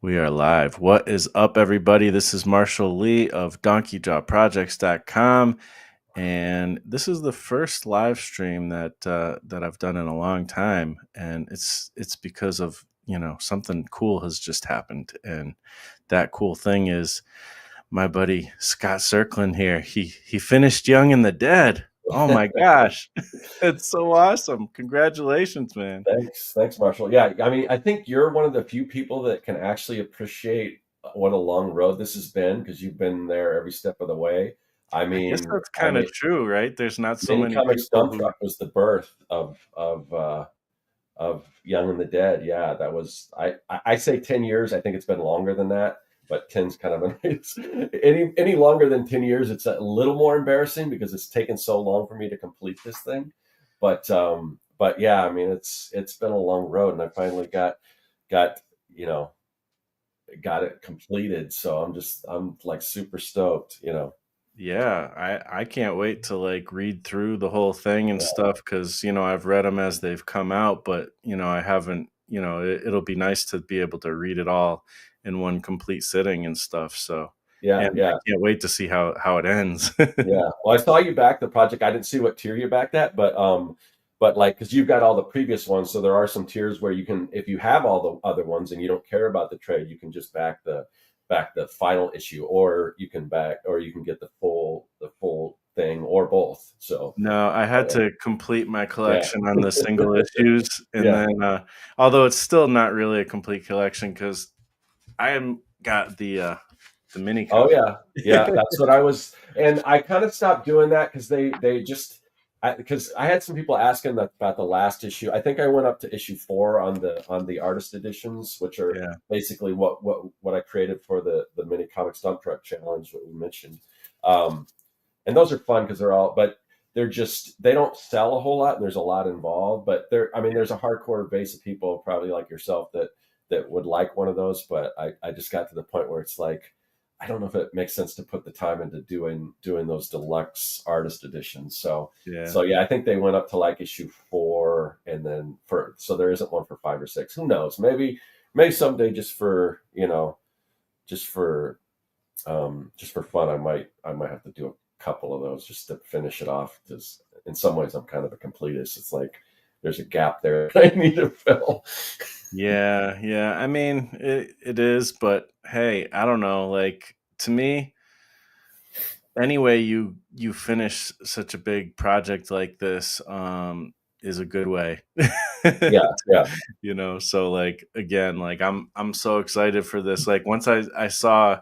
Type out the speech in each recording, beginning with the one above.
We are live. What is up, everybody? This is Marshall Lee of DonkeyJawProjects.com, and this is the first live stream that I've done in a long time, and it's because of something cool has just happened, and that cool thing is my buddy Scott Serkland here. He finished Young and the Dead. Oh my gosh, it's so awesome! Congratulations, man. Thanks, Marshall. Yeah, I mean, I think you're one of the few people that can actually appreciate what a long road this has been because you've been there every step of the way. I I guess mean, that's kind of true, right? There's not so Mini many Comics people Dump who. Truck was the birth of Young and the Dead. Yeah, that was I say 10 years. I think it's been longer than that, but 10's kind of it's any longer than 10 years, it's a little more embarrassing because it's taken so long for me to complete this thing. But yeah, I mean it's been a long road and I finally got you know got it completed. So I'm like super stoked. Yeah, I can't wait to like read through the whole thing and stuff because I've read them as they've come out, but I haven't. It'll be nice to be able to read it all in one complete sitting and stuff. So, Yeah, and I yeah. can't wait to see how it ends. Yeah. Well, I saw you back the project. I didn't see what tier you backed at, but like, because you've got all the previous ones, so there are some tiers where you can, if you have all the other ones and you don't care about the trade, you can just back the final issue, or you can get the full thing, or both. So, No, I had uh, to complete my yeah, collection on the single issues, and yeah. then although it's still not really a complete collection because I am got the mini Oh comic. yeah, yeah. That's what I was, and I kind of stopped doing that because they just because I had some people asking about the last issue. I think I went up to issue 4 on the artist editions, which are Yeah. basically what I created for the mini comic stump truck challenge that we mentioned. Um, and those are fun because they don't sell a whole lot and there's a lot involved. But I mean, there's a hardcore base of people probably like yourself that would like one of those. But I just got to the point where it's like I don't know if it makes sense to put the time into doing those deluxe artist editions. So Yeah. so yeah, I think they went up to like issue 4, and then so there isn't one for 5 or 6. Who knows? Maybe someday, just for just for fun, I might have to do a couple of those just to finish it off. Because in some ways, I'm kind of a completist. It's like there's a gap there that I need to fill. Yeah, yeah. I mean, it is, but hey, I don't know. Like to me, anyway, you finish such a big project like this is a good way. Yeah, yeah. So like again, like I'm so excited for this. Like once I saw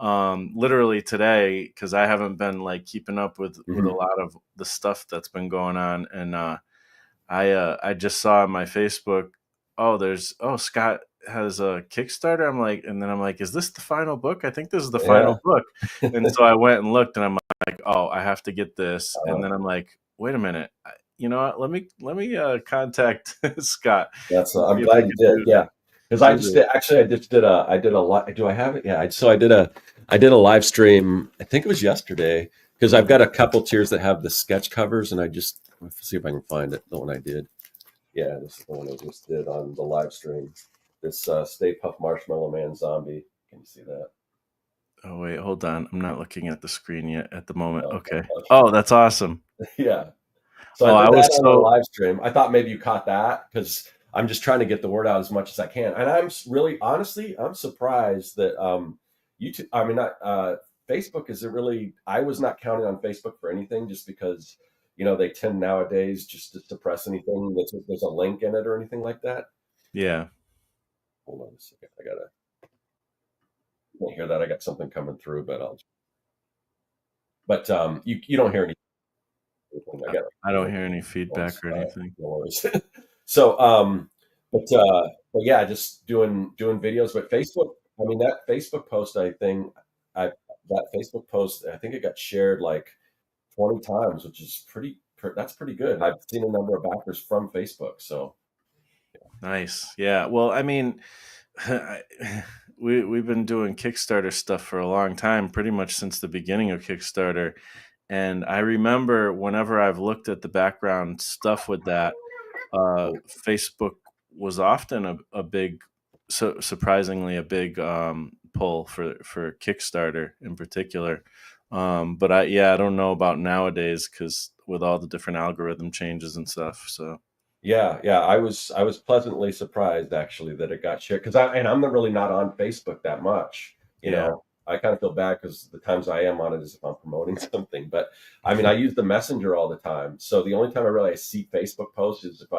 literally today because I haven't been like keeping up with a Hmm. lot of the stuff that's been going on and I just saw on my Facebook, Scott has a Kickstarter. I'm like, is this the final book? I think this is the Yeah. final book. And so I went and looked and I'm like, oh, I have to get this. And Uh, then I'm like, wait a minute. You know what? Let me contact Scott and I'm see if we glad you could did. Yeah, because I do just this. did. Actually, I did a lot. Do I have it? Yeah. So I did a live stream. I think it was yesterday because I've got a couple tiers that have the sketch covers, and let's see if I can find it. The one I did. Yeah, this is the one I just did on the live stream. This Stay Puft Marshmallow Man zombie. Can you see that? Oh wait, hold on. I'm not looking at the screen yet at the moment. Oh, Okay. okay. Oh, that's awesome. Yeah. So I Oh, I did was that on the so live stream. I thought maybe you caught that because I'm just trying to get the word out as much as I can. And really, honestly, I'm surprised that YouTube. I mean, not Facebook isn't really. I was not counting on Facebook for anything, just because they tend nowadays just to suppress anything there's a link in it or anything like that. yeah. Hold on a second. You can't hear that. I got something coming through, but you don't hear anything. I I got I don't hear any noise. feedback or anything. No worries. So, but yeah, just doing videos. But Facebook, I mean, that Facebook post, I that Facebook post, I think it got shared like 20 times, which is that's pretty good. And I've seen a number of backers from Facebook. So, Nice. Yeah. Well, I mean, I- we've been doing Kickstarter stuff for a long time, pretty much since the beginning of Kickstarter. And I remember whenever I've looked at the background stuff with that, uh, Facebook was often a big surprisingly a big pull for Kickstarter in particular. But I don't know about nowadays because with all the different algorithm changes and stuff. So Yeah, yeah, I was pleasantly surprised actually that it got shared because I'm not really not on Facebook that much. You yeah, know, I kind of feel bad because the times I am on it is if I'm promoting something. But I mean, I use the Messenger all the time, so the only time I really see Facebook posts is if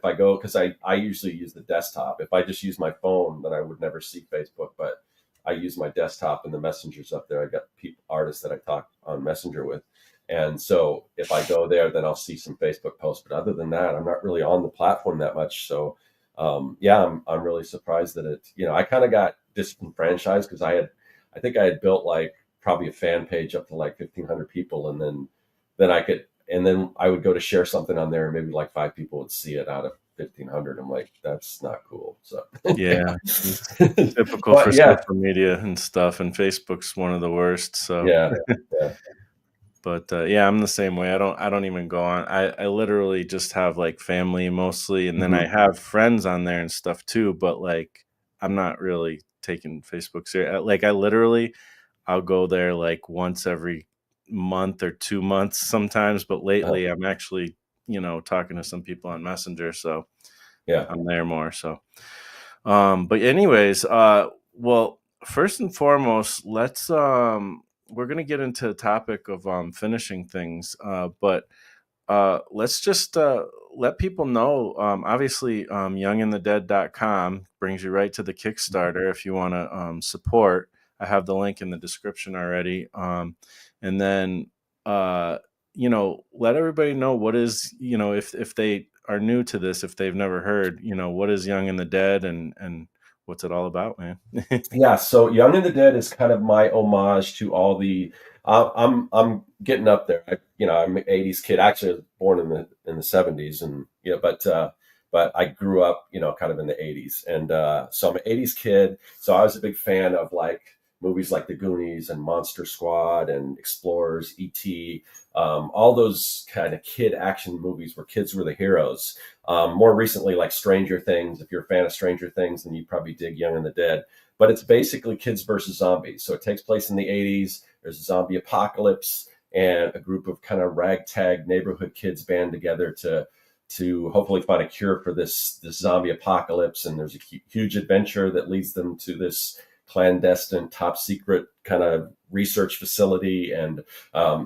I go because I usually use the desktop. If I just use my phone, then I would never see Facebook. But I use my desktop and the Messenger's up there. I got people artists that I talk on Messenger with. And so if I go there, then I'll see some Facebook posts. But other than that, I'm not really on the platform that much. So yeah, I'm really surprised that I kind of got disenfranchised because I think I had built like probably a fan page up to like 1,500 people, and then I would go to share something on there, and maybe like 5 people would see it out of 1,500. I'm like, that's not cool. So, yeah, it's typical for but yeah, social media and stuff, and Facebook's one of the worst. So yeah, yeah. but yeah, I'm the same way. I don't even go on. I literally just have like family mostly, and then I Mhm. have friends on there and stuff too. But like, I'm not really taking Facebook serious. Like, I'll go there like once every month or 2 months sometimes. But Uh-huh. lately, I'm actually talking to some people on Messenger, so Yeah. I'm there more. So, but anyways, well, first and foremost, we're gonna get into the topic of finishing things, but let's just let people know. Obviously, younginthedead.com brings you right to the Kickstarter if you want to support. I have the link in the description already. And then, uh, let everybody know what is, if they are new to this, if they've never heard, what is Young and the Dead and what's it all about, man? Yeah, so Young and the Dead is kind of my homage to all the. I'm getting up there. I'm an '80s kid. Actually, I was born in the '70s, and but I grew up, kind of in the '80s, and so I'm an '80s kid. So I was a big fan of like movies like The Goonies and Monster Squad and Explorers, E.T. All those kind of kid action movies where kids were the heroes. More recently, like Stranger Things. If you're a fan of Stranger Things, then you probably dig Young and the Dead, but it's basically kids versus zombies. So it takes place in the '80s. There's a zombie apocalypse, and a group of kind of ragtag neighborhood kids band together to hopefully find a cure for this zombie apocalypse. And there's a huge adventure that leads them to this clandestine, top secret kind of research facility, and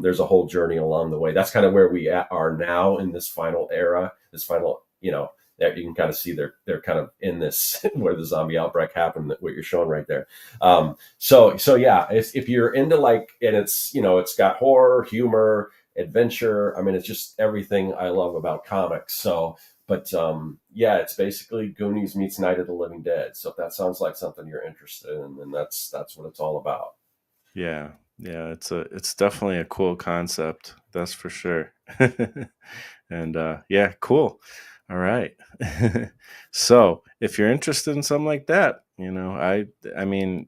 there's a whole journey along the way. That's kind of where we are now in this final era, this final, that you can kind of see they're kind of in this where the zombie outbreak happened, what you're showing right there. So yeah, if you're into like, and it's got horror, humor, adventure. I mean, it's just everything I love about comics. So, but yeah, it's basically Goonies meets Night of the Living Dead. So if that sounds like something you're interested in, then that's what it's all about. Yeah. Yeah, it's definitely a cool concept. That's for sure. And yeah, cool. All right. So, if you're interested in something like that, I mean,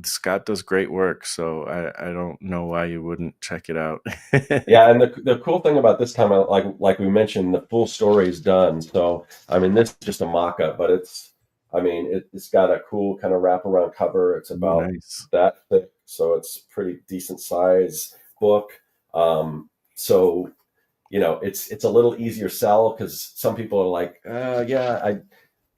Scott does great work, so I don't know why you wouldn't check it out. Yeah, and the cool thing about this time, like we mentioned, the full story is done. So I mean, this is just a mock-up, but I mean, it's got a cool kind of wraparound cover. It's Oh, about nice. that thick, so it's pretty decent size book. So it's a little easier sell because some people are like, yeah,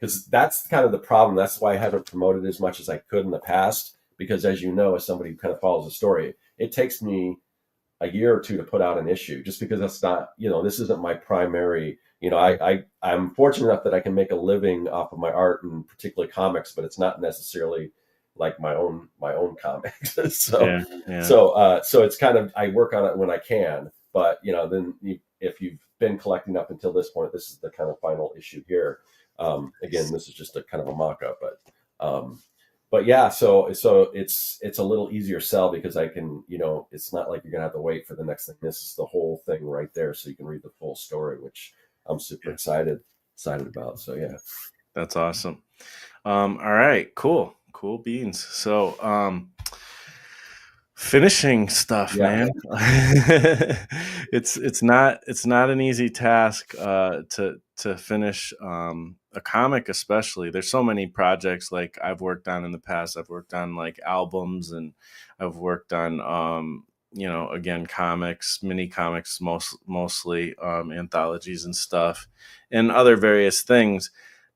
because that's kind of the problem. That's why I haven't promoted as much as I could in the past. Because as you know, as somebody who kind of follows the story, it takes me a year or two to put out an issue just because that's not, this isn't my primary, I'm fortunate enough that I can make a living off of my art and particularly comics, but it's not necessarily like my own comics. so Yeah, yeah. so it's kind of, I work on it when I can, but then if you've been collecting up until this point, this is the kind of final issue here. Again, this is just a kind of a mock-up, but yeah, so it's a little easier sell because I can, it's not like you're gonna have to wait for the next thing. This is the whole thing right there, so you can read the full story, which I'm super Yeah. excited about. So yeah, That's awesome. All right, cool. Cool beans. So, finishing stuff, yeah, man. It's not an easy task to finish a comic especially, there's so many projects like I've worked on in the past. I've worked on like albums, and I've worked on again, comics, mini comics, mostly anthologies and stuff, and other various things,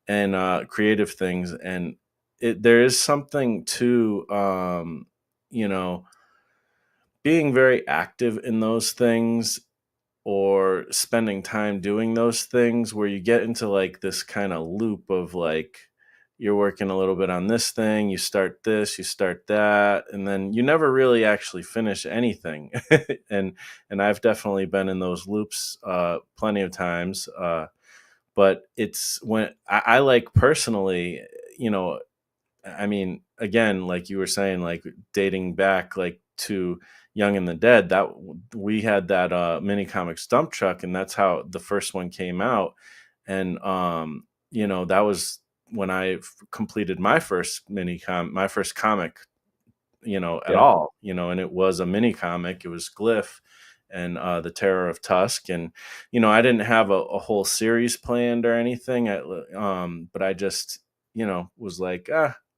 and creative things. And there is something to you know being very active in those things, or spending time doing those things, where you get into like this kind of loop of like, you're working a little bit on this thing, you start this, you start that, and then you never really actually finish anything. and and I've definitely been in those loops plenty of times. But it's when I like personally, you know, I mean, again, like you were saying, like dating back like to Young and the Dead, that we had that mini comics dump truck, and that's how the first one came out. And that was when I completed my first my first comic, at Yeah. all, and it was a mini comic. It was Glyph and the Terror of Tusk. And, I didn't have a whole series planned or anything. But I just, was like,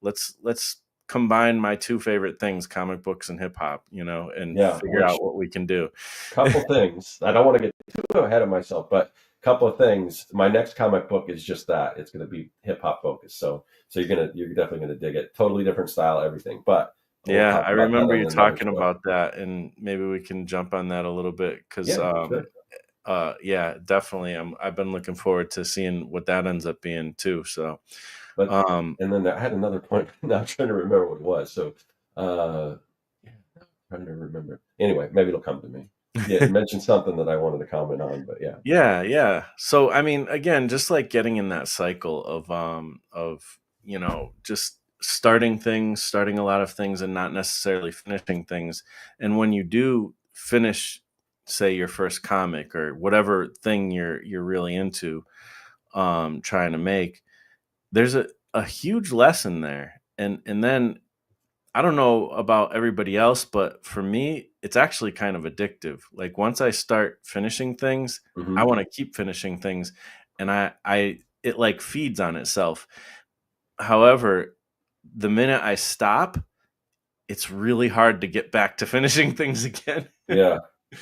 let's combine my two favorite things, comic books and hip hop, and Yeah. figure Which out what we can do. couple things. I don't want to get too ahead of myself, but couple of things. My next comic book is just that. It's going to be hip hop focused. So you're definitely gonna dig it. Totally different style, everything. But we'll Yeah, talk I about that remember on you another talking show. about that, and maybe we can jump on that a little bit because, Yeah, sure. yeah, definitely. I've been looking forward to seeing what that ends up being too. So, But um, and then I had another point. Now I'm trying to remember what it was. So, uh, yeah, I'm trying to remember. Anyway, maybe it'll come to me. Yeah, it mentioned something that I wanted to comment on, but yeah, yeah, yeah. So, I mean, again, just like getting in that cycle of just starting a lot of things and not necessarily finishing things. And when you do finish, say, your first comic or whatever thing you're really into, trying to make, there's a huge lesson there. And then I don't know about everybody else, but for me, it's actually kind of addictive. Like once I start finishing things, I hmm want to keep finishing things, and it like feeds on itself. However, the minute I stop, it's really hard to get back to finishing things again. yeah.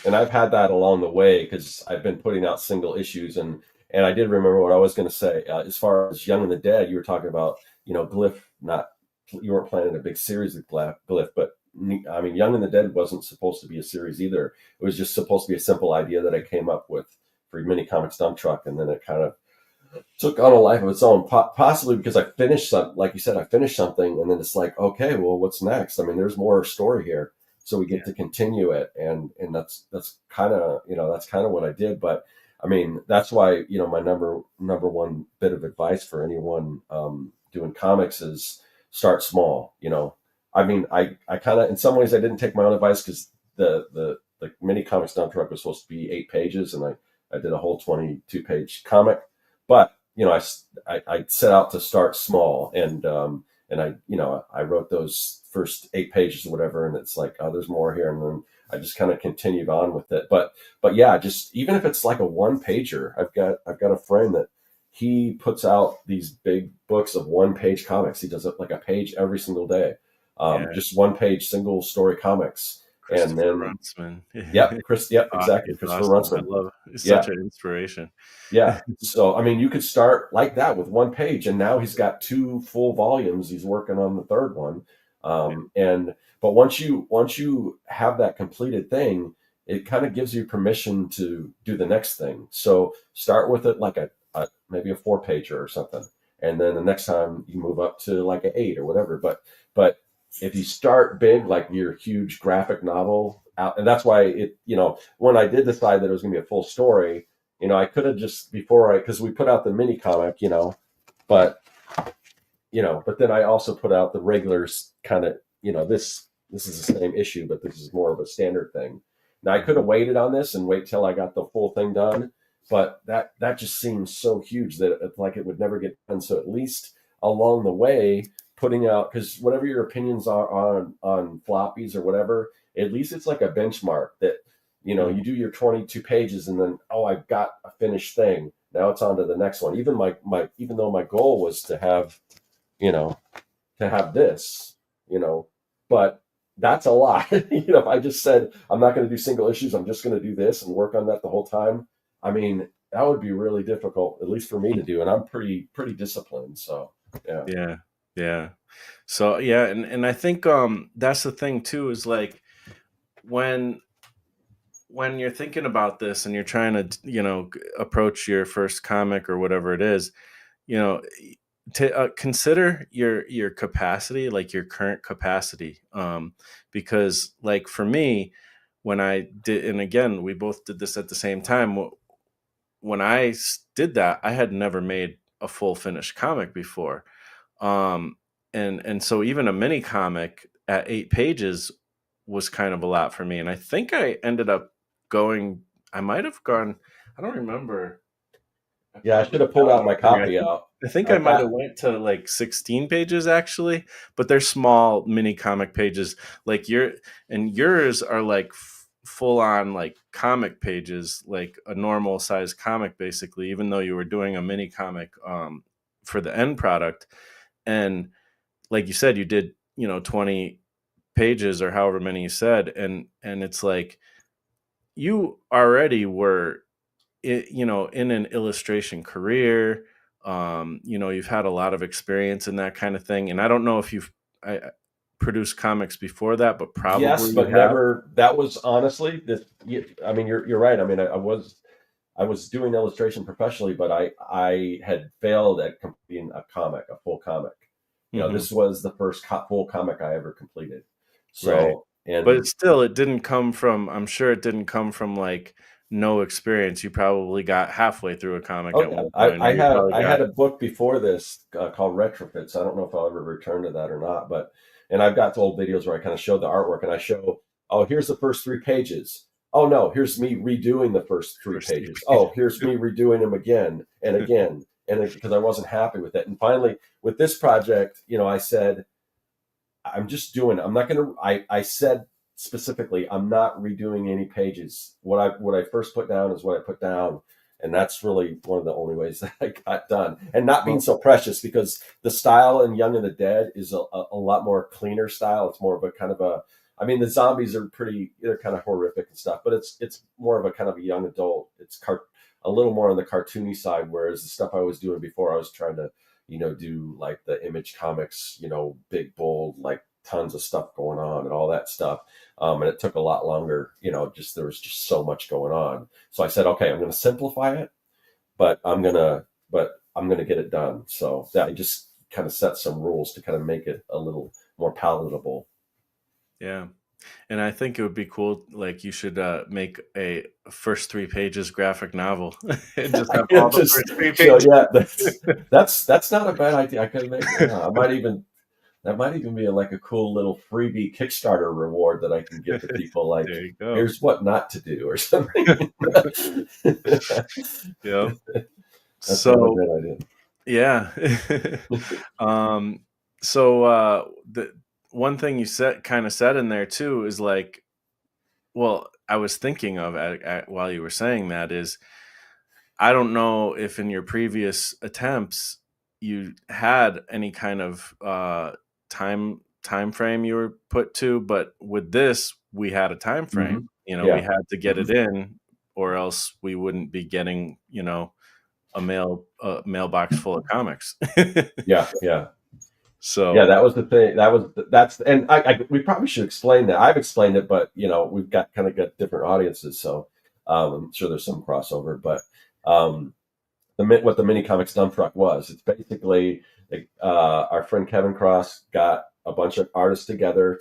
And I've had that along the way because I've been putting out single issues, and I did remember what I was going to say. As far as Young and the Dead, you were talking about Glyph. Not you weren't planning a big series of Glyph, but I mean, Young and the Dead wasn't supposed to be a series either. It was just supposed to be a simple idea that I came up with for Mini Comics Dump Truck, and then it kind of took on a life of its own. Possibly because I finished something, like you said, I finished something, and then it's like, okay, well, what's next? I mean, there's more story here, so we get Yeah, to continue it, and that's kind of what I did. But I mean, that's why my number one bit of advice for anyone doing comics is start small. I mean, I kind of in some ways I didn't take my own advice because the mini comics dump truck was supposed to be 8 pages, and I did a whole 22-page comic. But I set out to start small, and I wrote those first 8 pages or whatever, and it's like, oh, there's more here, and then I just kind of continued on with it. But yeah, just even if it's like a one pager, I've got a friend that he puts out these big books of 1 page comics. He does it like a page every single day, yeah. just 1 page single story comics, and Christopher then Runtsman. Yep, exactly, He's Christopher awesome. I Runtsman. love. He's Yeah, such an inspiration. yeah. So, I mean, you could start like that with 1 page, and now he's got 2 full volumes. He's working on the third one. Yeah, But once you have that completed thing, it kind of gives you permission to do the next thing. So start with it like a maybe a 4 pager or something, and then the next time you move up to like an 8 or whatever. But if you start big, like your huge graphic novel out, and that's why when I did decide that it was going to be a full story, I could have just because we put out the mini comic, but but then I also put out the regulars kind of, this is the same issue, but this is more of a standard thing. Now I could have waited on this and wait till I got the full thing done, but that just seems so huge that it's like it would never get done. So at least along the way, putting out, because whatever your opinions are on floppies or whatever, at least it's like a benchmark that Mhm. you do your 22 pages and then, oh, I've got a finished thing. Now it's on to the next one. Even though my goal was to have, you know, to have this, you know, but that's a lot. If I just said I'm not going to do single issues, I'm just going to do this and work on that the whole time. I mean, that would be really difficult, at least for me to do. And I'm pretty disciplined. So yeah. Yeah. Yeah. So yeah, and I think that's the thing too, is like when you're thinking about this and you're trying to, approach your first comic or whatever it is, you know, to consider your capacity, like your current capacity, because like for me, when I did, and again, we both did this at the same time. When did that, I had never made a full finished comic before, um, and so even a mini comic at 8 pages was kind of a lot for me. And I think I ended up going. I might have gone. I don't remember. I Yeah, I probably should have pulled out my downloading. copy out. I think I I've might got have went to like 16 pages actually, but they're small mini comic pages. Like yours are like full on like comic pages, like a normal size comic basically, even though you were doing a mini comic for the end product. And like you said, you did, 20 pages or however many you said, and it's like you already were in an illustration career. You've had a lot of experience in that kind of thing, and I don't know if you've I produced comics before that, but Yes, probably you but have. never. That was honestly this. I mean, you're right. I mean, I was doing illustration professionally, but I had failed at completing a comic, a full comic. Hmm. This was the first full comic I ever completed. Right. So, But and it didn't come from, I'm sure it didn't come from like no experience. You probably got halfway through a comic oh at yeah, one point, or you probably I got. had a book before this called Retrofits. I don't know if I'll ever return to that or not, but and I've got old videos where I kind of show the artwork and I show, oh, here's the first 3 pages. Oh no, here's me redoing the first three First three pages. pages. Oh, here's me redoing them again and again because I wasn't happy with it. And finally, with this project, I said, I'm just doing. I'm not going to. I said specifically, I'm not redoing any pages. What I first put down is what I put down, and that's really one of the only ways that I got done. And not being Well, so precious because the style in Young and the Dead is a lot more cleaner style. It's more of a kind of a. I mean, the zombies are pretty. They're kind of horrific and stuff, but it's more of a kind of a young adult. A little more on the cartoony side, whereas the stuff I was doing before, I was trying to do like the Image Comics, big, bold, like tons of stuff going on and all that stuff. And it took a lot longer, just there was just so much going on. So I said, okay, I'm going to simplify it, but I'm going to get it done. So that I just kind of set some rules to kind of make it a little more palatable. yeah. And I think it would be cool. Like you should make a first 3 pages graphic novel and just have all the Just first 3 pages. yeah, that's not a bad idea. I could make. I might even That might even be like a cool little freebie Kickstarter reward that I can give to people. Like, There you go. here's what not to do, or something. Yeah. That's not a So bad idea. yeah. um. So the one thing you said in there too is like, well, I was thinking of while you were saying that is, I don't know if in your previous attempts you had any kind of time frame you were put to, but with this we had a time frame. Hmm. We Yeah. had to get Hmm. it in, or else we wouldn't be getting a mailbox full of comics. Yeah. Yeah. Yeah. So That was the thing. That's and we probably should explain that. I've explained it, but we've got different audiences, so I'm sure there's some crossover. But um, what the mini comics dump truck was. It's basically like, our friend Kevin Cross got a bunch of artists together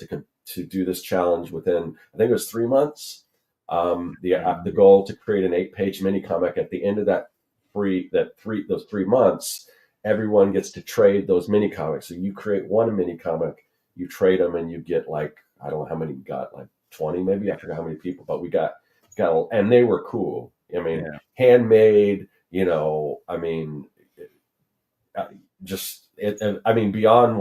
to do this challenge within, I think it was 3 months. The goal to create an 8-page mini comic at the end of those 3 months, everyone gets to trade those mini comics. So you create one mini comic, you trade them, and you get like, I don't know how many we got, like 20 maybe. I forgot how many people, but we got, and they were cool. I mean, yeah, handmade. I mean, uh, just I mean, beyond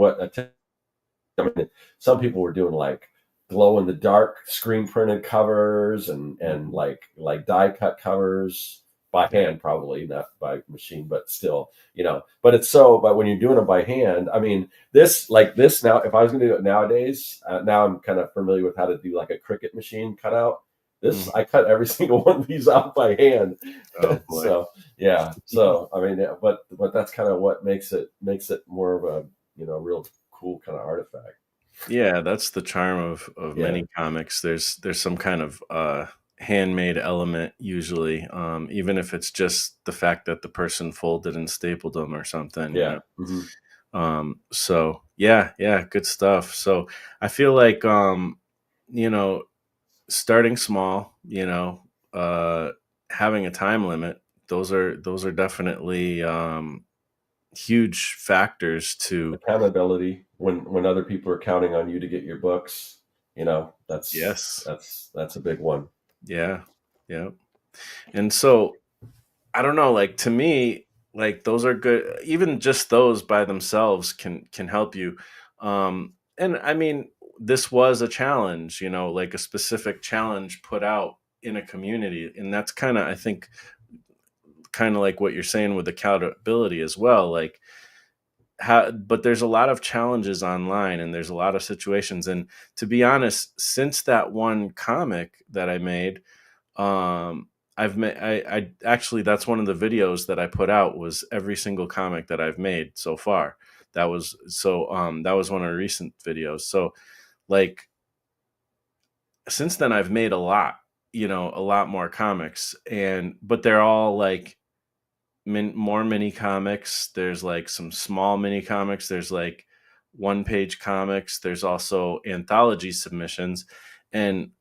I mean, some people were doing like glow in the dark screen printed covers and mhm, like die cut covers. by Yeah. hand, probably not by machine, but still, but it's so, but when you're doing them by hand, I mean, this, like this now, if I was going to do it nowadays, now I'm kind of familiar with how to do like a Cricut machine cutout. This, Mhm. I cut every single one of these out by hand. Oh boy. So yeah, so I mean, yeah, but that's kind of what makes it more of a, real cool kind of artifact. Yeah, that's the charm of Yeah, many comics. There's some kind of handmade element usually, even if it's just the fact that the person folded and stapled them or something, you yeah, know. hmm, So yeah, yeah, good stuff. So I feel like you know, starting small, having a time limit, those are definitely huge factors to. accountability when other people are counting on you to get your books. That's Yes. that's a big one. Yeah. Yeah. And so I don't know, like to me, like those are good. Even just those by themselves can help you. And I mean, this was a challenge, like a specific challenge put out in a community, and that's kind of, I think, kind of like what you're saying with accountability as well. Like how, but there's a lot of challenges online, and there's a lot of situations. And to be honest, since that one comic that I made, um, I've made I actually, that's one of the videos that I put out, was every single comic that I've made so far. That was one of the recent videos. So like since then I've made a lot, a lot more comics, and but they're all like more mini comics. There's like some small mini comics. There's like one page comics. There's also anthology submissions, and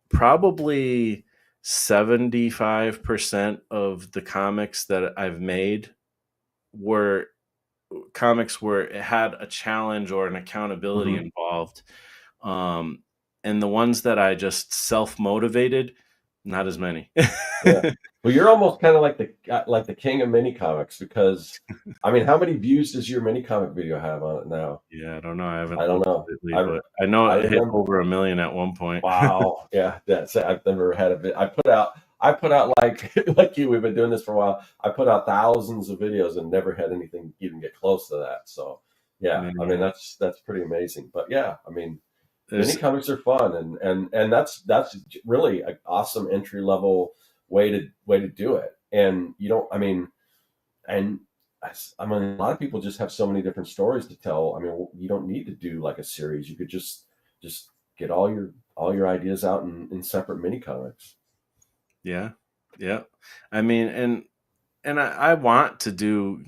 probably 75% of the comics that I've made were comics where it had a challenge or an accountability Hmm. involved. Um, and the ones that I just self motivated, not as many. Yeah. Well, you're almost kind of like the king of mini comics, because I mean, how many views does your mini comic video have on it now? Yeah, I don't know. I I haven't don't looked know. lately, I but I know I it hit remember. over 1 million at one point. Wow. Yeah, that's, I've never had a bit. I put out like like you. We've been doing this for a while. I put out thousands of videos and never had anything even get close to that. So yeah, I mean, Man, that's pretty amazing. But yeah, I mean, mini there's comics are fun, and that's really an awesome entry level way to do it. And you don't, I mean, and I mean, a lot of people just have so many different stories to tell. I mean, you don't need to do like a series. You could just get all your ideas out in separate mini comics. yeah, yeah. I mean, and I want to do,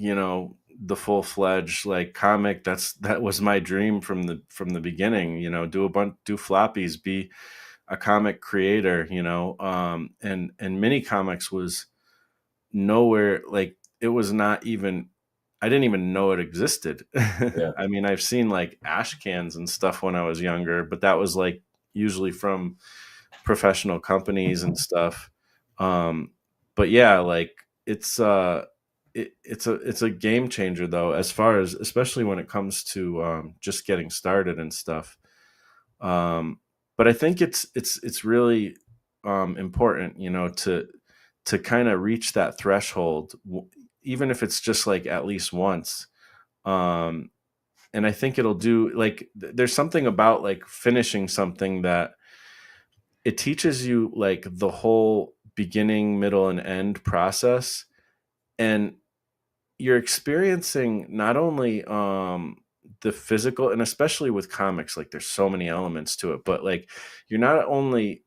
the full fledged like comic. That was my dream from the beginning. Do floppies, be a comic creator. And mini comics was nowhere, like it was not even. I didn't even know it existed. Yeah, I mean, I've seen like ash cans and stuff when I was younger, but that was like usually from professional companies and stuff. Um, but yeah, like it's a game changer though, as far as, especially when it comes to just getting started and stuff. Um, but I think it's really important, to kind of reach that threshold, even if it's just like at least once. Um, and I think it'll do, like there's something about like finishing something that it teaches you like the whole beginning, middle, and end process, and you're experiencing not only the physical, and especially with comics, like there's so many elements to it, but like you're not only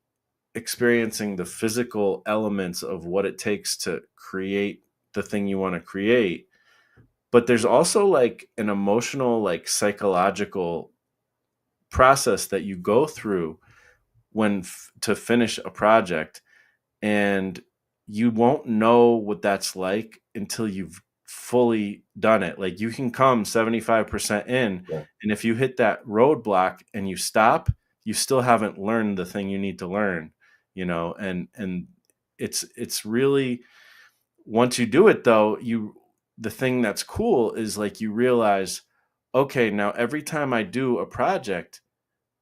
experiencing the physical elements of what it takes to create the thing you want to create, but there's also like an emotional, like psychological process that you go through to finish a project, and you won't know what that's like until you've fully done it. Like you can come 75% in, yeah, and if you hit that roadblock and you stop, you still haven't learned the thing you need to learn, and it's really, once you do it though, the thing that's cool is like you realize, okay, now every time I do a project,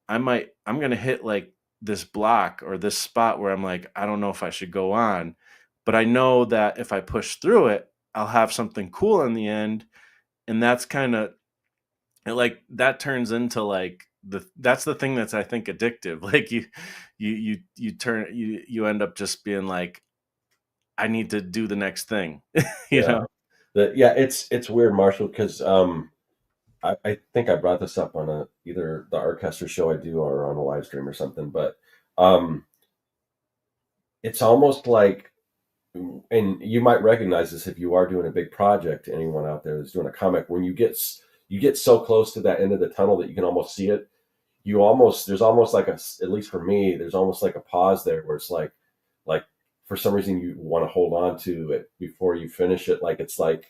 I'm going to hit like this block or this spot where I'm like, I don't know if I should go on. but I know that if I push through it, I'll have something cool in the end. And that's kind of like that turns into like that's the thing that's I think addictive. Like you end up just being like, I need to do the next thing. you Yeah. know? Yeah, it's weird, Marshall, because I think I brought this up on either the Artcaster show I do or on a live stream or something, but um, it's almost like, and you might recognize this if you are doing a big project. Anyone out there that's doing a comic, when you get so close to that end of the tunnel that you can almost see it, there's almost like at least for me, there's almost like a pause there where it's like for some reason you want to hold on to it before you finish it. Like it's like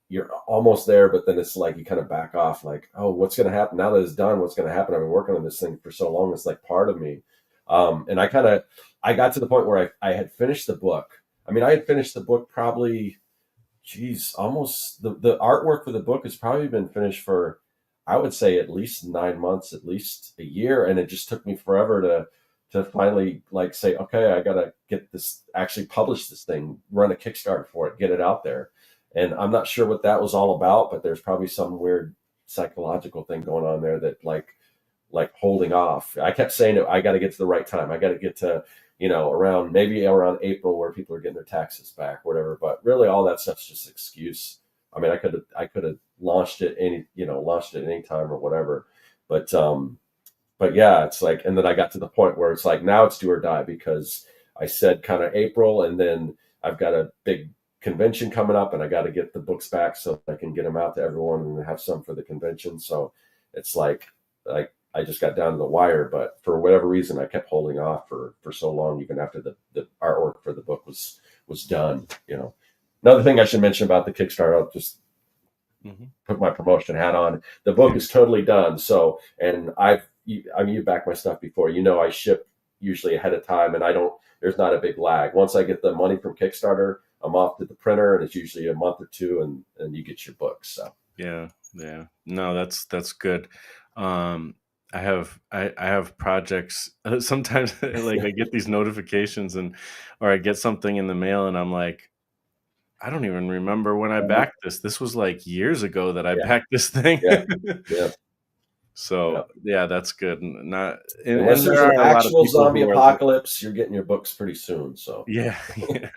you're almost there, but then it's like you kind of back off, like, oh, what's going to happen now that it's done? What's going to happen? I've been working on this thing for so long. It's like part of me. And I got to the point where I had finished the book. I mean, I had finished the book probably, geez, almost the artwork for the book has probably been finished for, I would say, at least 9 months, at least a year. And it just took me forever to finally like say, okay, I got to get this, actually publish this thing, run a Kickstarter for it, get it out there. And I'm not sure what that was all about, but there's probably some weird psychological thing going on there that like holding off. I kept saying it, I got to get to the right time. I got to get to, around maybe around April where people are getting their taxes back, whatever. But really, all that stuff's just an excuse. I mean, I could have launched it launched it any time or whatever. But but yeah, it's like, and then I got to the point where it's like now it's do or die because I said kind of April, and then I've got a big convention coming up, and I got to get the books back so I can get them out to everyone and have some for the convention. So it's like I just got down to the wire, but for whatever reason, I kept holding off for so long, even after the artwork for the book was done. Another thing I should mention about the Kickstarter, I'll just Mhm. put my promotion hat on. The book is totally done. So, and I mean, you backed my stuff before. I ship usually ahead of time, and I don't. There's not a big lag. Once I get the money from Kickstarter, I'm off to the printer, and it's usually a month or two, and you get your books. So, Yeah, yeah. No, that's good. Um, I have projects. Sometimes like I get these notifications or I get something in the mail and I'm like, I don't even remember when I backed this. This was like years ago that I yeah, backed this thing. yeah, yeah, yeah. So yeah, that's good. Not Unless and there's there an are a lot of actual people zombie who are apocalypse, you're getting your books pretty soon. So, yeah, yeah.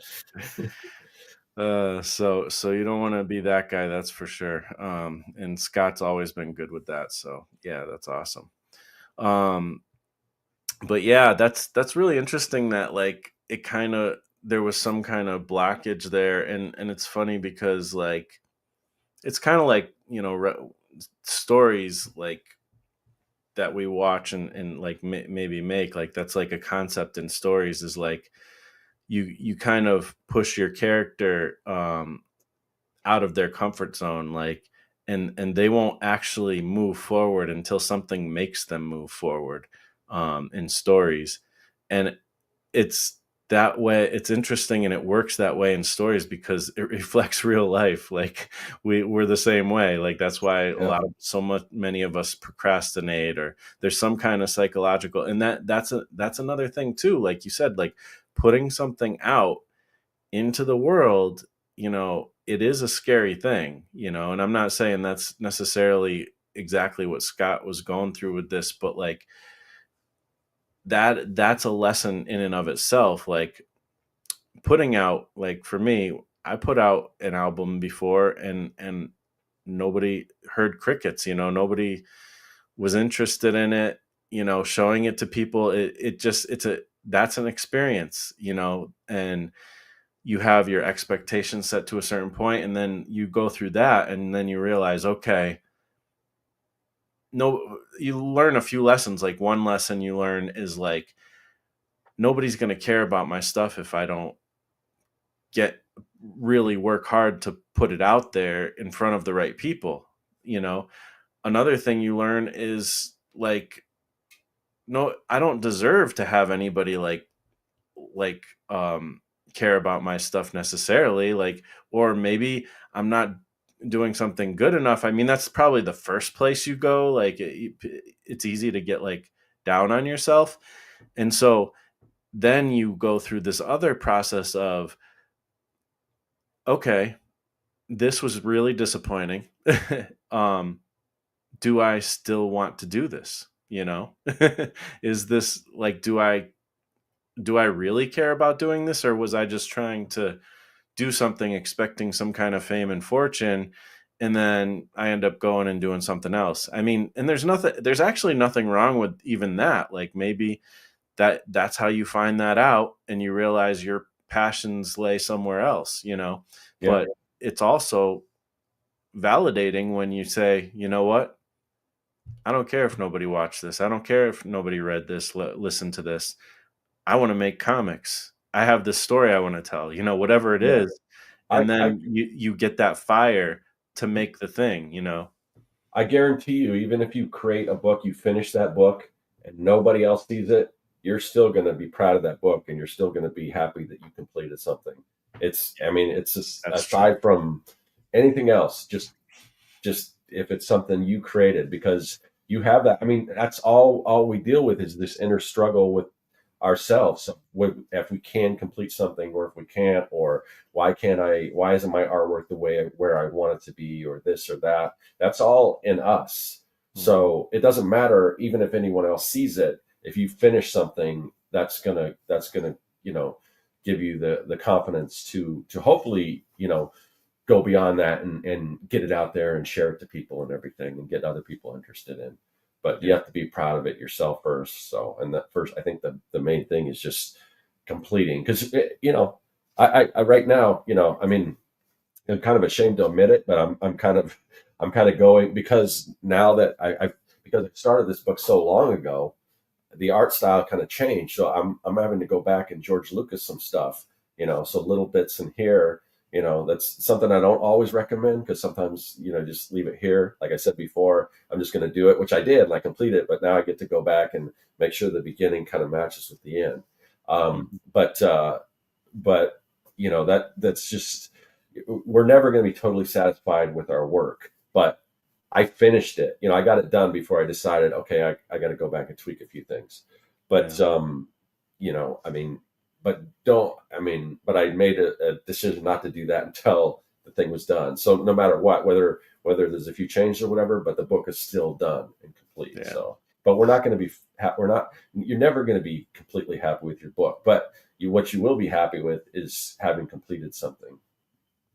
So you don't want to be that guy, that's for sure. And Scott's always been good with that. So yeah, that's awesome. Um, but yeah, that's really interesting that like it kind of there was some kind of blockage there, and it's funny because like it's kind of like stories like that we watch and like maybe make like that's like a concept in stories is like you kind of push your character out of their comfort zone like and they won't actually move forward until something makes them move forward in stories and it's that way it's interesting and it works that way in stories because it reflects real life like we're the same way like that's why a yeah, lot of so much many of us procrastinate or there's some kind of psychological and that's another thing too like you said like putting something out into the world, it is a scary thing, and I'm not saying that's necessarily exactly what Scott was going through with this, but like that's a lesson in and of itself. Like putting out, like for me, I put out an album before and nobody heard crickets, nobody was interested in it, showing it to people. It just that's an experience, and you have your expectations set to a certain point and then you go through that and then you realize okay no you learn a few lessons like one lesson you learn is like nobody's going to care about my stuff if I don't get really work hard to put it out there in front of the right people you know another thing you learn is like no I don't deserve to have anybody like care about my stuff necessarily like or maybe I'm not doing something good enough. I mean that's probably the first place you go like it's easy to get like down on yourself and so then you go through this other process of, okay, this was really disappointing. um, do I still want to do this? You know, is this like, do I really care about doing this, or was I just trying to do something expecting some kind of fame and fortune, and then I end up going and doing something else? I mean, and there's actually nothing wrong with even that. Like, maybe that's how you find that out, and you realize your passions lay somewhere else, Yeah. but it's also validating when you say, you know what, I don't care if nobody watched this, I don't care if nobody read this, listened to this, I want to make comics, I have this story I want to tell, whatever it Yeah. is. I, And I then you get that fire to make the thing. I guarantee you, even if you create a book, you finish that book and nobody else sees it, you're still going to be proud of that book and you're still going to be happy that you completed something. I mean, it's just That's true. aside from anything else, just if it's something you created because you have that. I mean, that's all we deal with is this inner struggle with ourselves. So if we can complete something or if we can't, or why isn't my artwork the way where I want it to be, or this or that. That's all in us. Mhm. So it doesn't matter even if anyone else sees it. If you finish something, that's gonna give you the confidence to hopefully go beyond that and get it out there and share it to people and everything and get other people interested in. But you Yeah. have to be proud of it yourself first. So, and that first, I think the main thing is just completing because, I right now, I mean, I'm kind of ashamed to admit it, but I'm kind of going because now that because I started this book so long ago, the art style kind of changed. So I'm having to go back and George Lucas some stuff, so little bits in here, that's something I don't always recommend because sometimes, just leave it here. Like I said before, I'm just going to do it, which I did and I completed it, but now I get to go back and make sure the beginning kind of matches with the end. Um, Mhm. but, uh, but that's just, we're never going to be totally satisfied with our work, but I finished it. I got it done before I decided, okay, I got to go back and tweak a few things. But, Yeah. I mean, but I made a decision not to do that until the thing was done. So no matter what, whether there's a few changes or whatever, but the book is still done and complete. Yeah. So, but we're not going to be, you're never going to be completely happy with your book, but what you will be happy with is having completed something.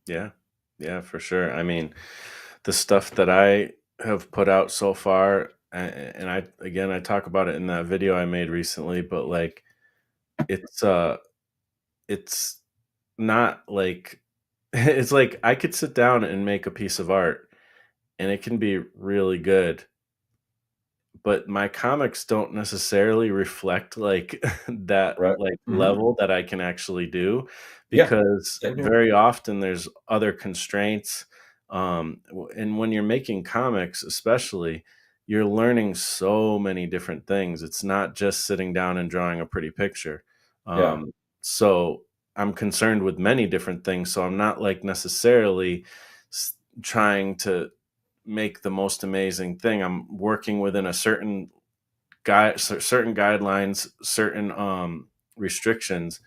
Yeah. Yeah, for sure. I mean, the stuff that I have put out so far, and I talk about it in that video I made recently, but like, it's it's not like it's like I could sit down and make a piece of art and it can be really good, but my comics don't necessarily reflect like that Right. like Hmm. level that I can actually do, Yeah. because Same here. very often there's other constraints. And when you're making comics especially, you're learning so many different things. It's not just sitting down and drawing a pretty picture. Yeah. So I'm concerned with many different things, so I'm not like necessarily s- trying to make the most amazing thing. I'm working within a certain guidelines, certain restrictions,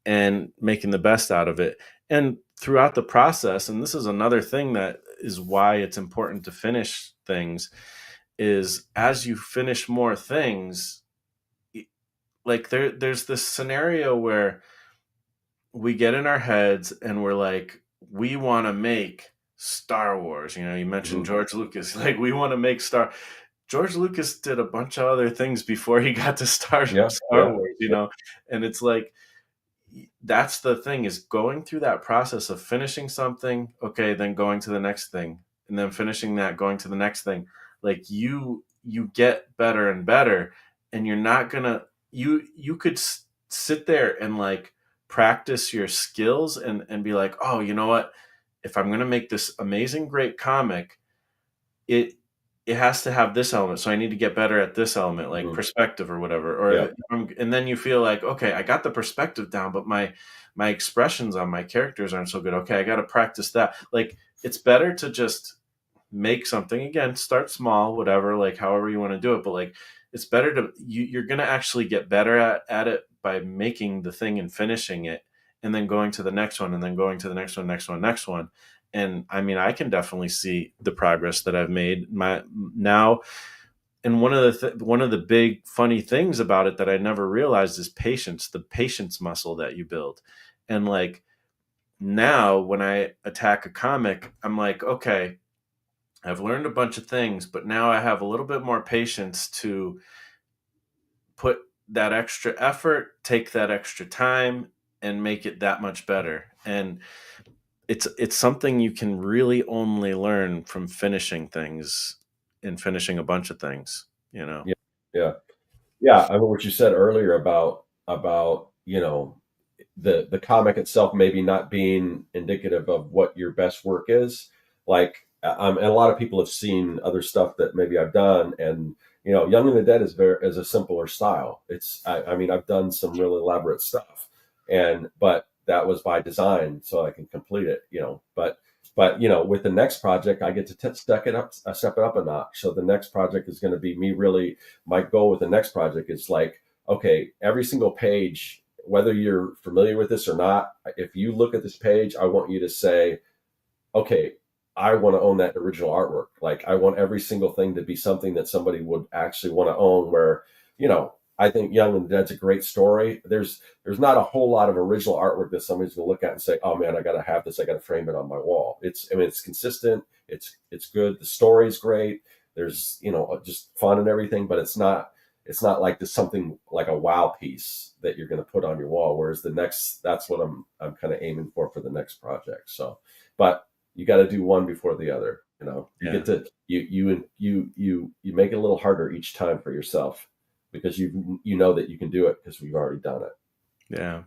and making the best out of it. And throughout the process, and this is another thing that is why it's important to finish things, is as you finish more things, like there's this scenario where we get in our heads and we're like, we want to make Star Wars. You mentioned Hmm. George Lucas. Like, we want to make George Lucas did a bunch of other things before he got to Star Yeah. Star Yeah. Wars, Yeah. and it's like, that's the thing, is going through that process of finishing something, okay, then going to the next thing, and then finishing that, going to the next thing. Like, you get better and better, and you're not gonna you could sit there and like practice your skills and be like, oh, you know what? If I'm gonna make this amazing great comic, it it has to have this element, so I need to get better at this element, like Hmm. perspective or whatever. Or Yeah. and then you feel like, okay, I got the perspective down, but my expressions on my characters aren't so good. Okay, I got to practice that. Like, it's better to just make something again, start small, whatever, like however you want to do it. But like, it's better to, you're going to actually get better at it by making the thing and finishing it, and then going to the next one, and then going to the next one, next one, next one. And I mean, I can definitely see the progress that I've made my now. And one of the big funny things about it that I never realized is patience, the patience muscle that you build. And like, now when I attack a comic, I'm like, okay, I've learned a bunch of things, but now I have a little bit more patience to put that extra effort, take that extra time, and make it that much better. And it's something you can really only learn from finishing things and finishing a bunch of things, you know. Yeah, yeah, yeah. I mean, what you said earlier about the comic itself maybe not being indicative of what your best work is. Like, and a lot of people have seen other stuff that maybe I've done, and Young and the Dead is a simpler style. I mean, I've done some really elaborate stuff, but that was by design so I can complete it. But with the next project, I get to step it up a notch. So the next project is going to be me really. My goal with the next project is like, okay, every single page, whether you're familiar with this or not, if you look at this page, I want you to say, okay, I want to own that original artwork. Like, I want every single thing to be something that somebody would actually want to own. Where, I think Young and Dead's a great story. There's not a whole lot of original artwork that somebody's going to look at and say, oh man, I got to have this. I got to frame it on my wall. It's consistent. It's good. The story's great. There's, just fun and everything, but it's not like this something like a wow piece that you're going to put on your wall. Whereas that's what I'm kind of aiming for the next project. So, but you got to do one before the other. You Yeah. get to you make it a little harder each time for yourself, because you know that you can do it because we've already done it. Yeah.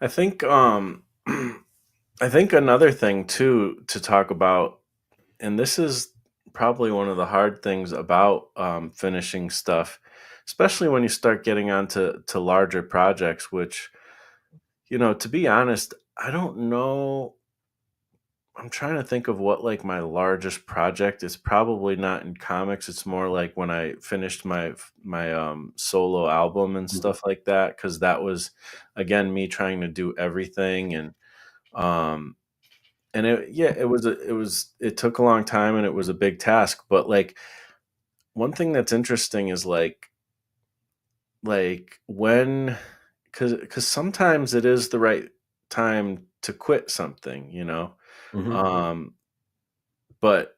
I think I think another thing too to talk about, and this is probably one of the hard things about finishing stuff, especially when you start getting onto larger projects, which, to be honest, I don't know. I'm trying to think of what like my largest project is. Probably not in comics. It's more like when I finished my solo album and Mhm. stuff like that, because that was again me trying to do everything. Um and it took a long time and it was a big task. But like, one thing that's interesting is like when, because sometimes it is the right time to quit something, Mhm. um but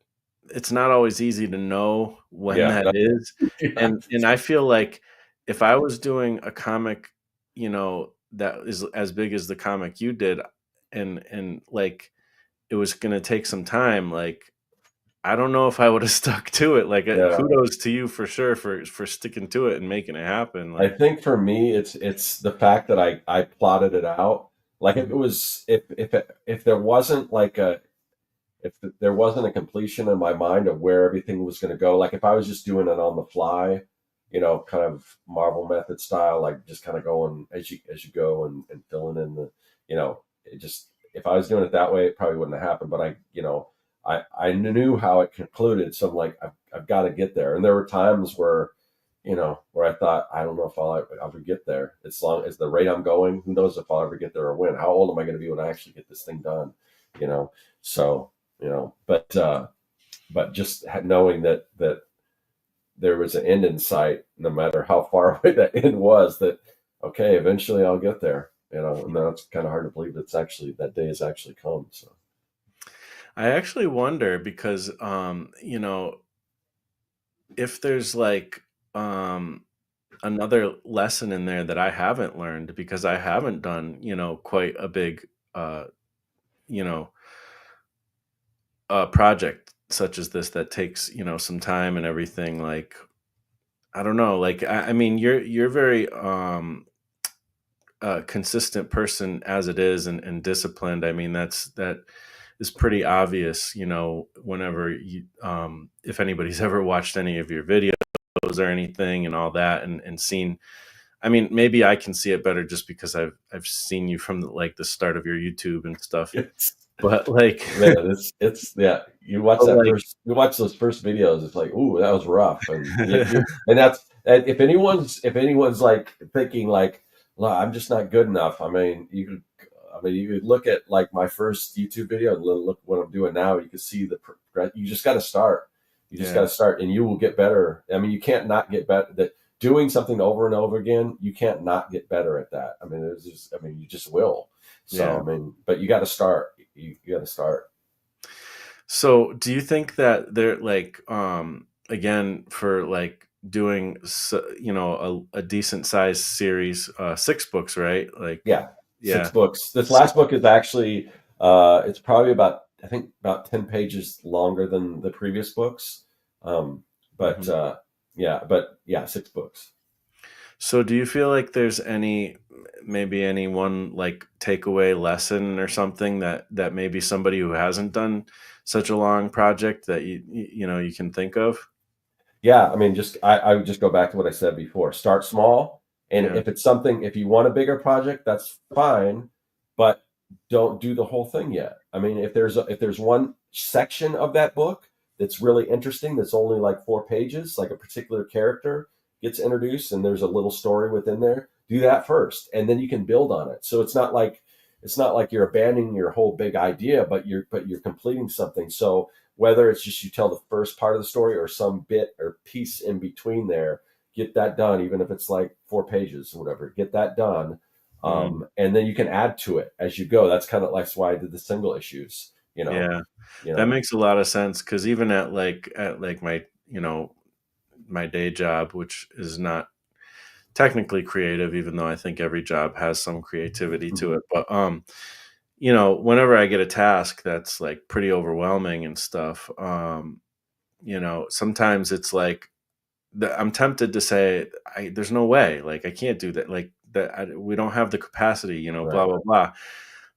it's not always easy to know when Yeah. that is. Yeah. And I feel like if I was doing a comic, that is as big as the comic you did, and like it was going to take some time, like I don't know if I would have stuck to it. Like, Yeah. kudos to you for sure for sticking to it and making it happen. I Like, think for me, it's the fact that I plotted it out. Like, if it was if there wasn't like a if there wasn't a completion in my mind of where everything was going to go, like if I was just doing it on the fly, kind of Marvel method style, like just kind of going as you go and filling in it just, if I was doing it that way, it probably wouldn't have happened. But I knew how it concluded, so I'm like, I've got to get there. And there were times where I thought, I don't know if I'll ever get there. As long as the rate I'm going, who knows if I'll ever get there or when? How old am I going to be when I actually get this thing done? You know, so but just knowing that there was an end in sight, no matter how far away that end was. That okay, eventually I'll get there. And that's kind of hard to believe that day has actually come. So I actually wonder because, if there's like, another lesson in there that I haven't learned because I haven't done, quite a big, you know, project such as this that takes, some time and everything. Like, I don't know, like, I mean, you're very, consistent person as it is, and disciplined. I mean, that is pretty obvious, whenever if anybody's ever watched any of your videos or anything and all that, and seen. I mean, maybe I can see it better just because I've seen you from like the start of your YouTube and stuff. But like, Man, it's yeah. but like, You watch those first videos. It's like, ooh, that was rough, and and that's and if anyone's like thinking like, well, I'm just not good enough. I mean, you could look at like my first YouTube video and look what I'm doing now. You can see you just got to start. You just got yeah, to start, and you will get better. I mean, you can't not get better. That doing something over and over again, you can't not get better at that. I mean, you just will. So, yeah. I mean, but you got to start. You got to start. So, do you think that they're like, again, for like doing, a decent sized series, 6 books, right? Like, Yeah, six yeah, books. This last six. book is actually it's probably about I think about 10 pages longer than the previous books. Um, but Mhm. yeah, 6 books. So, do you feel like there's maybe any one like takeaway lesson or something that maybe somebody who hasn't done such a long project that you can think of? Yeah, I mean, I would just go back to what I said before. Start small, and Yeah. if you want a bigger project, that's fine, but don't do the whole thing yet. I mean, if there's one section of that book that's really interesting, that's only like 4 pages, like a particular character gets introduced, and there's a little story within there. Do that first, and then you can build on it. So it's not like you're abandoning your whole big idea, but you're completing something. So whether it's just you tell the first part of the story or some bit or piece in between there, get that done, even if it's like 4 pages or whatever, get that done. Mm, And then you can add to it as you go. That's kind of like why I did the single issues, yeah. you That know. makes a lot of sense because even at like my my day job, which is not technically creative, even though I think every job has some creativity to Mhm. it. But whenever I get a task that's like pretty overwhelming and stuff, sometimes it's like I'm tempted to say, "There's no way, like I can't do that, like that. We don't have the capacity, blah Right. blah blah."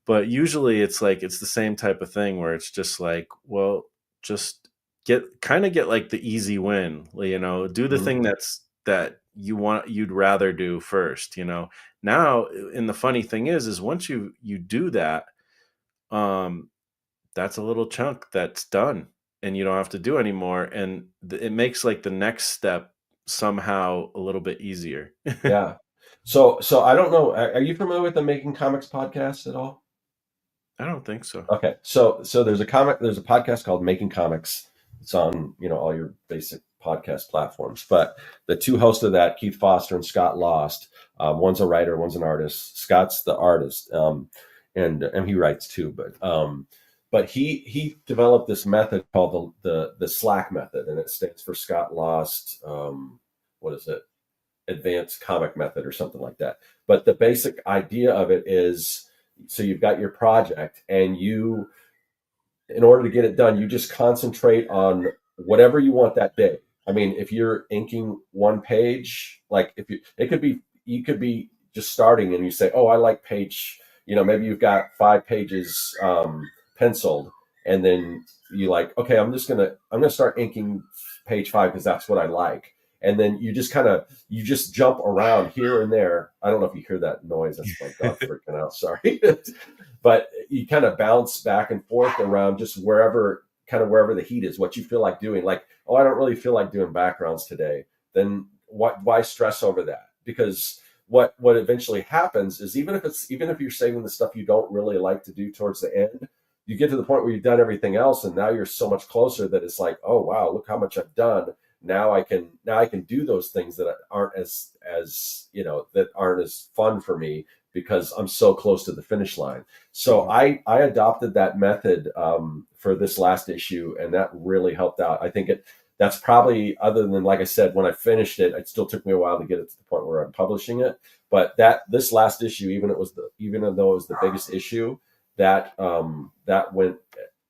But usually, it's like it's the same type of thing where it's just like, well, just get like the easy win, do the Mhm. thing that you'd rather do first. Now, and the funny thing is once you do that, um, that's a little chunk that's done and you don't have to do anymore. And it makes like the next step somehow a little bit easier. Yeah. So I don't know. Are you familiar with the Making Comics podcast at all? I don't think so. Okay, so there's a podcast called Making Comics. It's on all your basic podcast platforms. But the two hosts of that, Keith Foster and Scott Lost, one's a writer, one's an artist. Scott's the artist, and he writes too. But he developed this method called the Slack method, and it stands for Scott Lost. What is it? Advanced comic method or something like that. But the basic idea of it is so you've got your project and in order to get it done, you just concentrate on whatever you want that day. I mean, if you're inking one page, like if you could be just starting and you say, oh, I like page, maybe you've got 5 pages penciled, and then you like, okay, I'm gonna start inking page 5 because that's what I like. And then you just jump around here and there. I don't know if you hear that noise. That's my dog freaking out. Sorry. But you kind of bounce back and forth around just wherever the heat is, what you feel like doing. Like, oh, I don't really feel like doing backgrounds today. Then why stress over that? Because what eventually happens is even if you're saving the stuff you don't really like to do towards the end, you get to the point where you've done everything else, and now you're so much closer that it's like, oh wow, look how much I've done. Now I can do those things that aren't that aren't as fun for me because I'm so close to the finish line. So Mhm. I adopted that method for this last issue, and that really helped out. I think that's probably, other than like I said, when I finished it, it still took me a while to get it to the point where I'm publishing it. But this last issue, even though it was the biggest issue, that went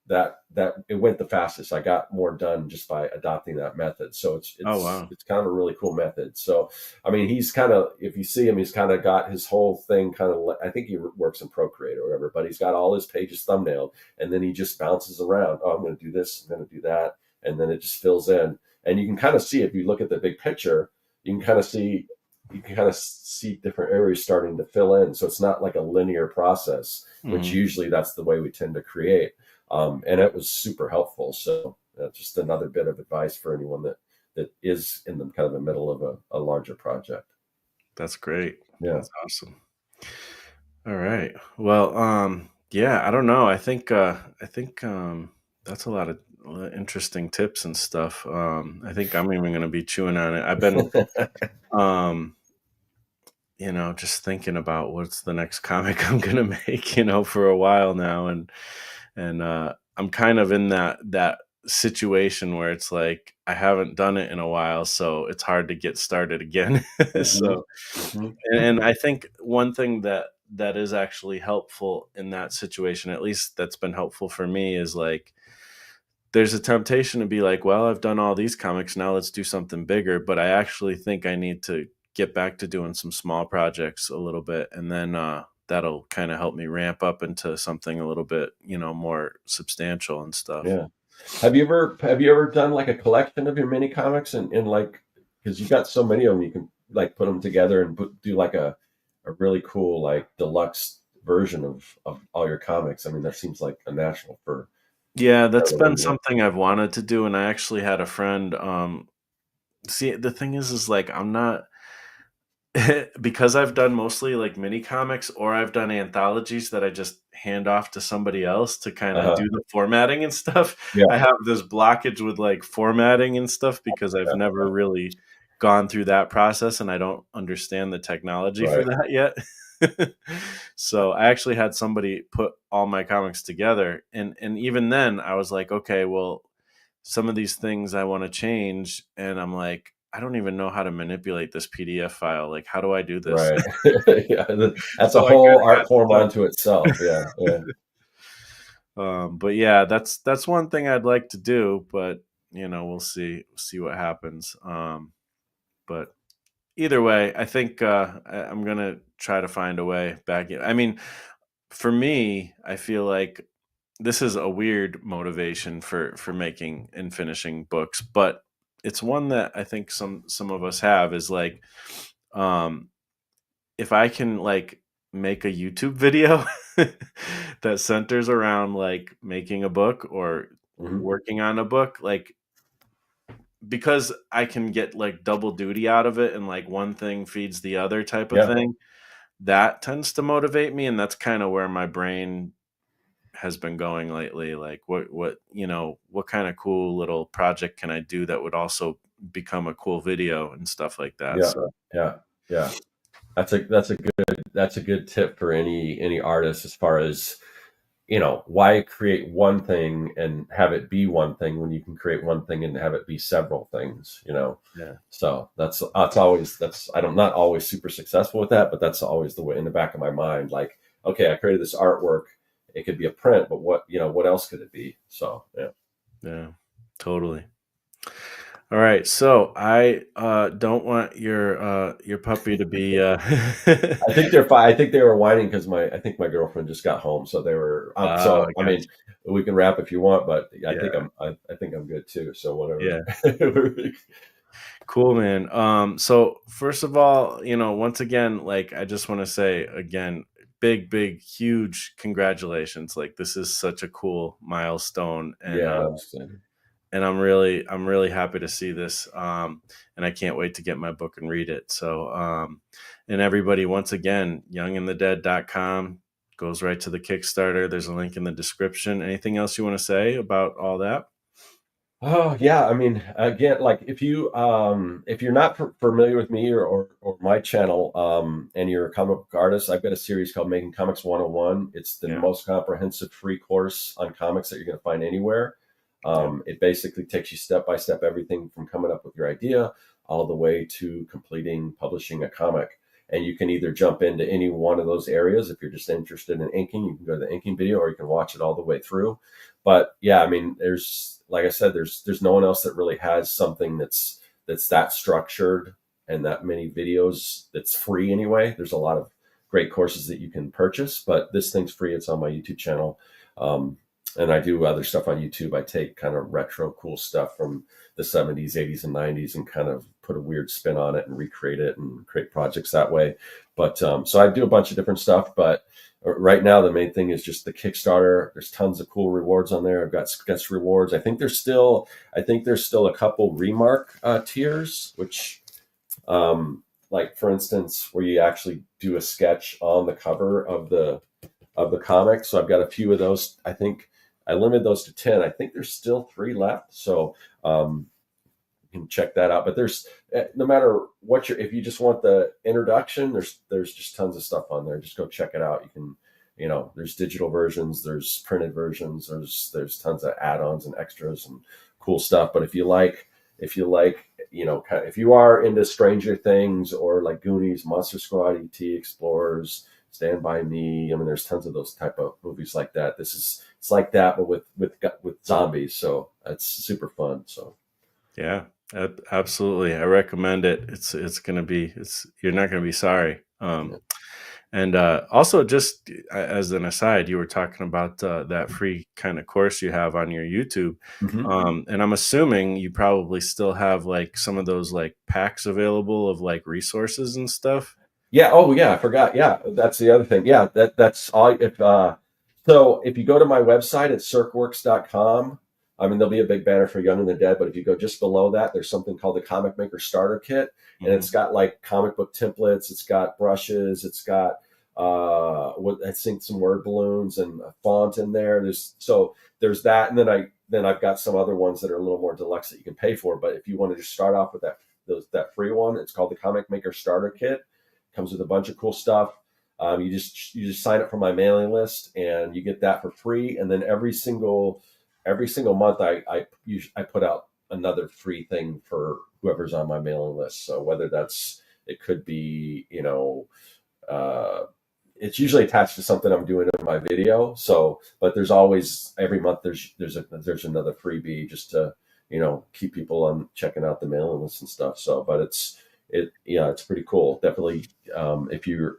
that it went the fastest. I got more done just by adopting that method. So Oh, wow. it's kind of a really cool method. So I mean, he's kind of, if you see him, he's kind of got his whole thing kind of. I think he works in Procreate or whatever, but he's got all his pages thumbnailed, and then he just bounces around. Oh, I'm going to do this. I'm going to do that, and then it just fills in. And you can kind of see, if you look at the big picture, you can kind of see. you can kind of see different areas starting to fill in. So it's not like a linear process, which Hmm. usually that's the way we tend to create. And it was super helpful. So just another bit of advice for anyone that is in the kind of the middle of a larger project. That's great. Yeah. That's awesome. All right. Well, yeah, I don't know. I think that's a lot of interesting tips and stuff. I think I'm even going to be chewing on it. I've been, um, just thinking about what's the next comic I'm going to make, for a while now, and I'm kind of in that situation where it's like I haven't done it in a while, so it's hard to get started again. Hmm. So, Hmm. and I think one thing that is actually helpful in that situation, at least that's been helpful for me, is like there's a temptation to be like, well, I've done all these comics, now let's do something bigger. But I actually think I need to get back to doing some small projects a little bit, and then that'll kind of help me ramp up into something a little bit, more substantial and stuff. Yeah. Have you ever done like a collection of your mini comics and like because you got so many of them you can like put them together and do like a really cool like deluxe version of all your comics. I mean that seems like a natural for Yeah, that's been everyone. Yeah. something I've wanted to do, and I actually had a friend. See, the thing is like I'm not because I've done mostly like mini comics or I've done anthologies that I just hand off to somebody else to kind of do Uh-huh. the formatting and stuff. Yeah. I have this blockage with like formatting and stuff because I've Yeah. never really gone through that process and I don't understand the technology for Right. that yet. So I actually had somebody put all my comics together, and even then I was like, okay, well, some of these things I want to change, and I'm like, I don't even know how to manipulate this PDF file. Like, how do I do this? Right. Yeah. That's a So I whole kind of got art form stuck. unto itself. Yeah. Yeah. But yeah, that's one thing I'd like to do, but we'll see what happens. But either way, I think I'm gonna try to find a way back in. I mean, for me, I feel like this is a weird motivation for making and finishing books, but it's one that I think some of us have is like, um, if I can like make a YouTube video that centers around like making a book or Hmm. working on a book, like because I can get like double duty out of it and like one thing feeds the other type of Yeah. thing, that tends to motivate me. And that's kind of where my brain has been going lately. Like what kind of cool little project can I do that would also become a cool video and stuff like that. Yeah. So Yeah. Yeah. That's a good tip for any artist as far as why create one thing and have it be one thing when you can create one thing and have it be several things. yeah. So that's always that's I don't not always super successful with that, but that's always the way in the back of my mind. Like, okay, I created this artwork. It could be a print, but what else could it be? So yeah. Yeah, totally. All right, so I don't want your puppy to be I think they're fine. I think they were whining because I think my girlfriend just got home, so they were. oh, So I I got mean, we can wrap if you want, but I think yeah, I'm good too. So whatever. yeah. Cool, man. So first of all, once again, like I just want to say again, big, huge congratulations. Like this is such a cool milestone, and Yeah, I'm excited. I'm really happy to see this. And I can't wait to get my book and read it. So, and everybody, once again, youngandthedead.com goes right to the Kickstarter. There's a link in the description. Anything else you want to say about all that? Oh yeah, I mean, again, like if you're not familiar with me or my channel, and you're a comic book artist, I've got a series called Making Comics 101. It's the Yeah, most comprehensive free course on comics that you're going to find anywhere. yeah, It basically takes you step by step, everything from coming up with your idea all the way to completing publishing a comic. And you can either jump into any one of those areas if you're just interested in inking. You can go to the inking video, or you can watch it all the way through. But yeah, I mean, there's like I said, there's no one else that really has something that's that structured and that many videos that's free anyway. There's a lot of great courses that you can purchase, but this thing's free. It's on my YouTube channel. Um, And I do other stuff on YouTube. I take kind of retro cool stuff from the 70s, 80s, and 90s and kind of put a weird spin on it and recreate it and create projects that way. But so I do a bunch of different stuff. But right now, the main thing is just the Kickstarter. There's tons of cool rewards on there. I've got sketch rewards. I think there's still a couple remark tiers, which, like for instance, where you actually do a sketch on the cover of the comic. So I've got a few of those. I think I limited those to 10. I think there's still 3 left. So you can check that out. But there's no matter what if you just want the introduction, there's just tons of stuff on there. Just go check it out. You can, there's digital versions, there's printed versions, there's tons of add-ons and extras and cool stuff. But if you like, if you are into Stranger Things or like Goonies, Monster Squad, E.T., Explorers, Stand By Me. I mean, there's tons of those type of movies like that. It's like that, but with zombies. So it's super fun. So Yeah, absolutely. I recommend it. You're not gonna be sorry. yeah. And also, just as an aside, you were talking about that free kind of course you have on your YouTube, Mm-hmm. and I'm assuming you probably still have like some of those like packs available of like resources and stuff. Yeah. Oh, yeah. I forgot. Yeah, that's the other thing. Yeah, that's all. If you go to my website at circworks.com, I mean there'll be a big banner for Young and the Dead, but if you go just below that, there's something called the Comic Maker Starter Kit, and Hmm. it's got like comic book templates, it's got brushes, it's got what I think some word balloons and a font in there. There's that, and then I've got some other ones that are a little more deluxe that you can pay for. But if you want to just start off with that free one, it's called the Comic Maker Starter Kit. Comes with a bunch of cool stuff. You just sign up for my mailing list and you get that for free. And then every single month, I put out another free thing for whoever's on my mailing list. So whether it could be, uh, it's usually attached to something I'm doing in my video. So, but there's always every month there's another freebie just to keep people on checking out the mailing list and stuff. So, but it's pretty cool. Definitely, if you're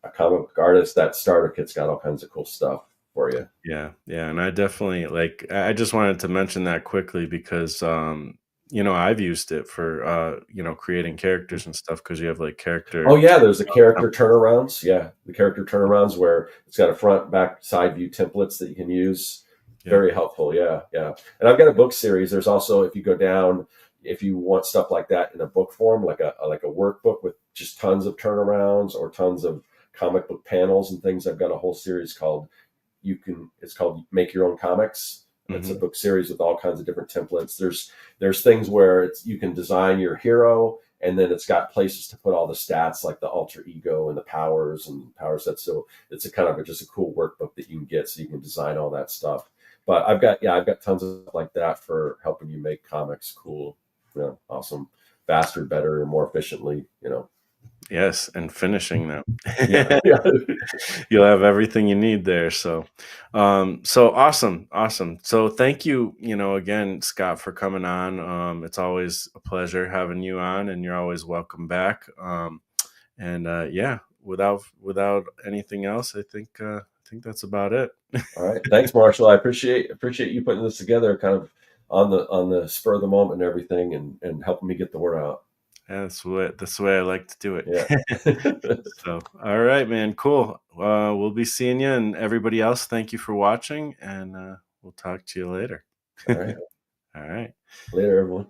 a comic book artist, that starter kit's got all kinds of cool stuff for you. Yeah, yeah, and I definitely like. I just wanted to mention that quickly because I've used it for creating characters and stuff because you have like Oh character. yeah, there's the character turnarounds. Yeah, the character turnarounds where it's got a front, back, side view templates that you can use. Yep. Very helpful. Yeah, yeah. And I've got a book series. There's also, if you go down, if you want stuff like that in a book form, like a workbook with just tons of turnarounds or tons of comic book panels and things. I've got a whole series called it's called Make Your Own Comics. It's a Hmm. book series with all kinds of different templates. There's things where you can design your hero, and then it's got places to put all the stats like the alter ego and the powers and power sets. So it's a kind of just a cool workbook that you can get so you can design all that stuff. But I've got tons of stuff like that for helping you make comics cool, awesome, faster, better, more efficiently. Yes, and finishing them. Yeah, yeah. You'll have everything you need there. So awesome, awesome. So thank you, again, Scott, for coming on. It's always a pleasure having you on, and you're always welcome back. And yeah, without anything else, I think that's about it. All right. Thanks, Marshall. I appreciate you putting this together kind of on the spur of the moment and everything and helping me get the word out. Yeah, that's the way I like to do Yeah. it. So, all right, man, cool. We'll be seeing you, and everybody else. Thank you for watching, and we'll talk to you later. All right. All right. Later, everyone.